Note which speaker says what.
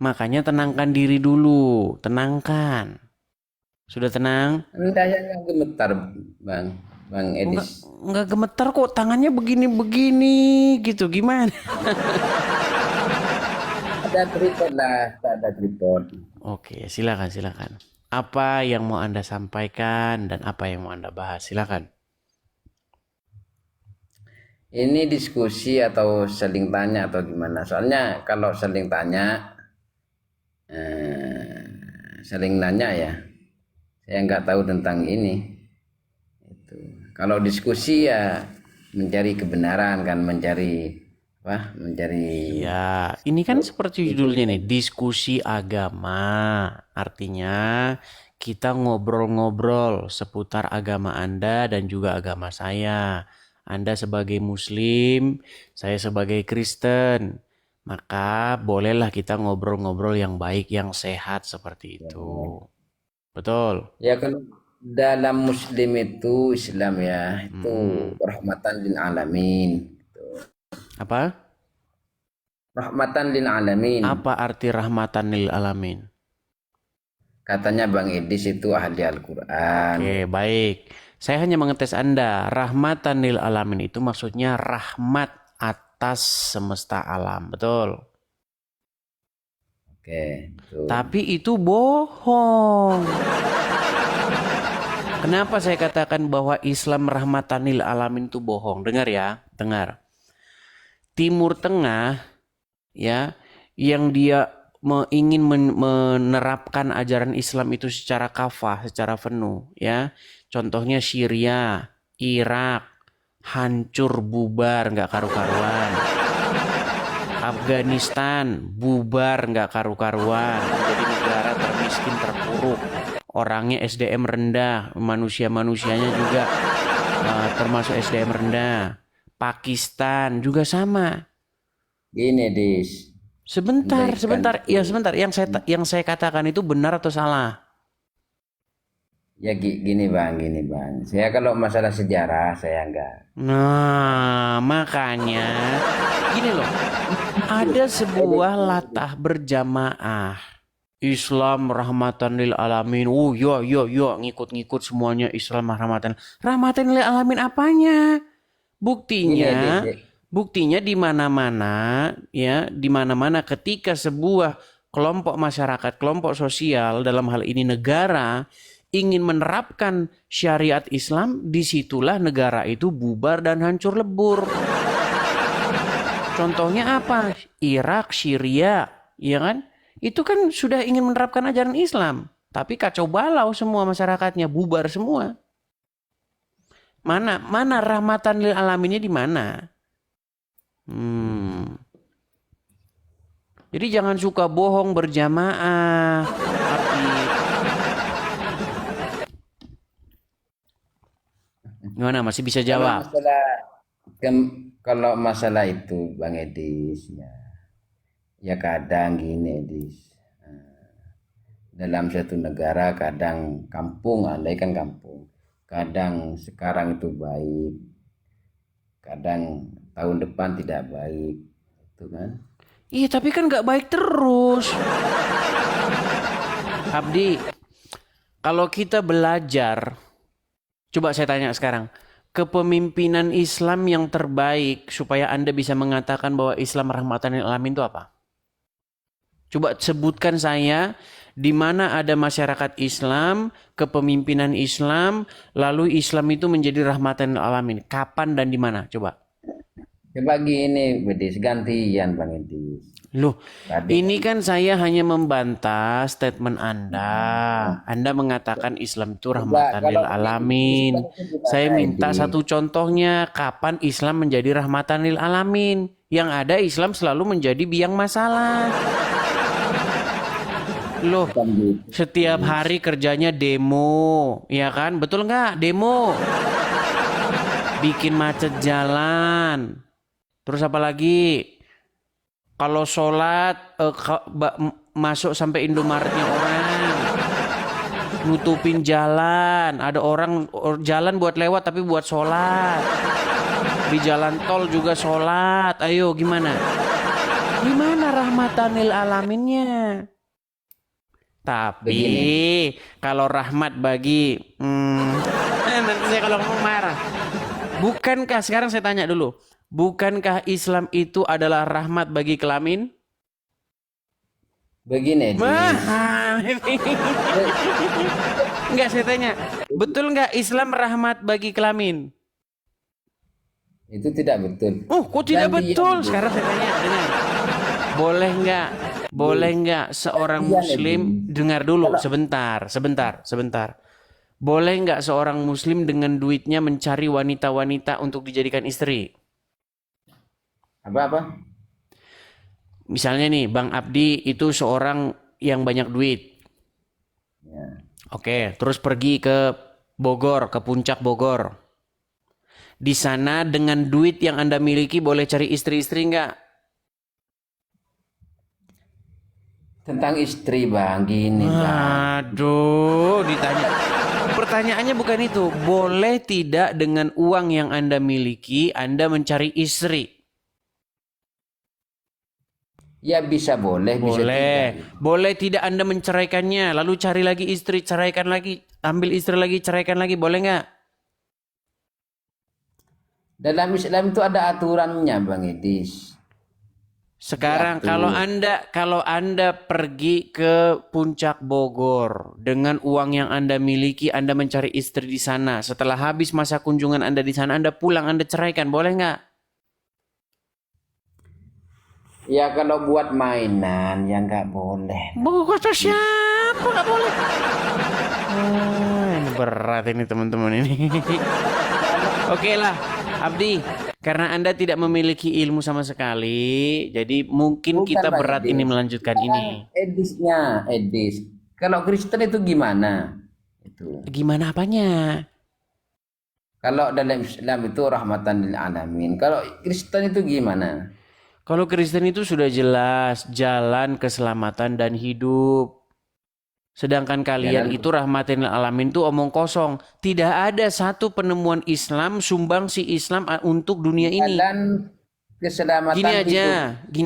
Speaker 1: Makanya tenangkan diri dulu, tenangkan. Sudah tenang?
Speaker 2: Anda yang gemetar, Bang, Bang
Speaker 1: Enggak,
Speaker 2: Edis.
Speaker 1: enggak gemetar kok, tangannya begini-begini gitu. Gimana?
Speaker 2: Ada tripod lah, tak ada tripod.
Speaker 1: Oke, silakan, silakan. Apa yang mau Anda sampaikan dan apa yang mau Anda bahas? Silakan.
Speaker 2: Ini diskusi atau saling tanya atau gimana? Soalnya kalau saling tanya, saling nanya ya, saya nggak tahu tentang ini. Kalau diskusi ya mencari kebenaran kan, mencari apa? Mencari
Speaker 1: Ya, ini kan seperti judulnya nih, diskusi agama. Artinya kita ngobrol-ngobrol seputar agama Anda dan juga agama saya. Anda sebagai Muslim, saya sebagai Kristen. Maka bolehlah kita ngobrol-ngobrol yang baik, yang sehat seperti itu. Betul?
Speaker 2: ya kalau dalam Muslim itu Islam ya itu
Speaker 1: Mm-mm.
Speaker 2: rahmatan lil alamin.
Speaker 1: Apa?
Speaker 2: Rahmatan lil alamin.
Speaker 1: Apa arti rahmatan lil alamin?
Speaker 2: Katanya Bang Edis itu ahli Al-Quran.
Speaker 1: Oke, baik. Saya hanya mengetes Anda. Rahmatan lil alamin itu maksudnya rahmat atas semesta alam. Betul.
Speaker 2: Oke, betul.
Speaker 1: Tapi itu bohong. Kenapa saya katakan bahwa Islam rahmatan lil alamin itu bohong? Dengar ya, dengar. Timur Tengah ya, yang dia ingin menerapkan ajaran Islam itu secara kafah, secara penuh ya. Contohnya Syria, Irak, hancur bubar nggak karu-karuan. Afghanistan bubar nggak karu-karuan, jadi negara termiskin terpuruk. Orangnya SDM rendah, manusia-manusianya juga termasuk SDM rendah. Pakistan juga sama.
Speaker 2: Gini Dis,
Speaker 1: Sebentar,
Speaker 2: kebaikan
Speaker 1: sebentar,
Speaker 2: itu
Speaker 1: ya sebentar. Yang saya katakan itu benar atau salah?
Speaker 2: ya gini Bang, gini Bang. Saya kalau masalah sejarah saya enggak.
Speaker 1: Nah, makanya gini loh. Ada sebuah latah berjamaah. Islam rahmatan lil alamin. Oh, yo yo yo, ngikut-ngikut semuanya Islam rahmatan. Rahmatan lil alamin apanya?
Speaker 2: Gini Dis,
Speaker 1: Buktinya, buktinya di mana-mana ya, di mana-mana ketika sebuah kelompok masyarakat, kelompok sosial dalam hal ini negara ingin menerapkan syariat Islam, disitulah negara itu bubar dan hancur lebur. Contohnya apa? Irak, Syria, ya kan? Itu kan sudah ingin menerapkan ajaran Islam, tapi kacau balau semua masyarakatnya, bubar semua. Mana mana rahmatan lil alaminnya di mana? Hmm. Jadi jangan suka bohong berjamaah. Tapi gimana, masih bisa
Speaker 2: kalau
Speaker 1: jawab?
Speaker 2: masalah kalau masalah itu Bang Edis ya, ya kadang gini Edis. Dalam satu negara kadang kampung, andai kan kampung. Kadang sekarang itu baik, kadang tahun depan tidak baik. Itu kan.
Speaker 1: Iya, tapi kan nggak baik terus. Abdi, kalau kita belajar, coba saya tanya sekarang, kepemimpinan Islam yang terbaik supaya Anda bisa mengatakan bahwa Islam rahmatan lil alamin itu apa? Coba sebutkan saya di mana ada masyarakat Islam, kepemimpinan Islam, lalu Islam itu menjadi rahmatan lil alamin. Kapan dan di mana? Coba.
Speaker 2: Coba gini, Bedis, gantian Bang Edis.
Speaker 1: Loh,
Speaker 2: Tadi
Speaker 1: ini kan saya hanya membantah statement Anda. Anda mengatakan Islam itu
Speaker 2: coba
Speaker 1: rahmatan lil
Speaker 2: kalau
Speaker 1: alamin.
Speaker 2: Islam itu
Speaker 1: Saya
Speaker 2: gimana
Speaker 1: minta
Speaker 2: Edis?
Speaker 1: satu contohnya, kapan Islam menjadi rahmatan lil alamin? Yang ada Islam selalu menjadi biang masalah. Loh,
Speaker 2: Bukan gitu.
Speaker 1: setiap hari kerjanya demo, ya kan? Betul nggak? Demo, bikin macet jalan. Terus apa lagi? Kalau sholat masuk sampai Indomaretnya orang, nutupin jalan. Ada orang jalan buat lewat tapi buat sholat. Di jalan tol juga sholat. Ayo gimana? Gimana rahmatan lil alaminnya? Tapi
Speaker 2: Begini.
Speaker 1: kalau rahmat bagi nanti saya kalau ngomong marah. Bukankah sekarang saya tanya dulu, bukankah Islam itu adalah rahmat bagi kelamin?
Speaker 2: Begini, Edi.
Speaker 1: Wah, enggak saya tanya, betul enggak Islam rahmat bagi kelamin?
Speaker 2: Itu tidak betul.
Speaker 1: Oh, kok tidak
Speaker 2: Dan dia
Speaker 1: betul?
Speaker 2: itu-
Speaker 1: Sekarang saya tanya, dengar. Boleh enggak seorang
Speaker 2: Iya,
Speaker 1: muslim
Speaker 2: Edi.
Speaker 1: dengar dulu sebentar. Boleh enggak seorang muslim dengan duitnya mencari wanita-wanita untuk dijadikan istri?
Speaker 2: Apa-apa?
Speaker 1: Misalnya nih, Bang Abdi itu seorang yang banyak duit.
Speaker 2: Ya.
Speaker 1: Oke, terus pergi ke Bogor, ke puncak Bogor. Di sana dengan duit yang Anda miliki boleh cari istri-istri enggak?
Speaker 2: Tentang istri, Bang, gini, Bang.
Speaker 1: Aduh, ditanya. Pertanyaannya bukan itu. Boleh tidak dengan uang yang Anda miliki, Anda mencari istri?
Speaker 2: Ya bisa boleh, bisa tidak.
Speaker 1: Boleh. Boleh tidak Anda menceraikannya, lalu cari lagi istri, ceraikan lagi, ambil istri lagi, ceraikan lagi, boleh nggak?
Speaker 2: Dalam Islam itu ada aturannya, Bang Edis.
Speaker 1: Sekarang
Speaker 2: Diatur.
Speaker 1: kalau Anda pergi ke puncak Bogor dengan uang yang Anda miliki, Anda mencari istri di sana. Setelah habis masa kunjungan Anda di sana, Anda pulang, Anda ceraikan, boleh nggak?
Speaker 2: Ya kalau buat mainan ya nggak boleh.
Speaker 1: Kata siapa nggak boleh? Ini berat ini teman-teman ini. Oke lah, Abdi, karena Anda tidak memiliki ilmu sama sekali, jadi mungkin
Speaker 2: Bukan,
Speaker 1: kita
Speaker 2: Bang
Speaker 1: berat
Speaker 2: Edis.
Speaker 1: ini melanjutkan ini.
Speaker 2: Edis. Kalau Kristen itu gimana? Itu.
Speaker 1: Gimana apanya?
Speaker 2: Kalau dalam Islam itu rahmatan lil alamin. Kalau Kristen itu gimana?
Speaker 1: Kalau Kristen itu sudah jelas jalan keselamatan dan hidup. Sedangkan kalian
Speaker 2: Jalan-
Speaker 1: itu rahmatin lil alamin tuh omong kosong. Tidak ada satu penemuan Islam sumbang si Islam untuk dunia ini.
Speaker 2: Dan keselamatan
Speaker 1: Gini aja,
Speaker 2: hidup.
Speaker 1: gini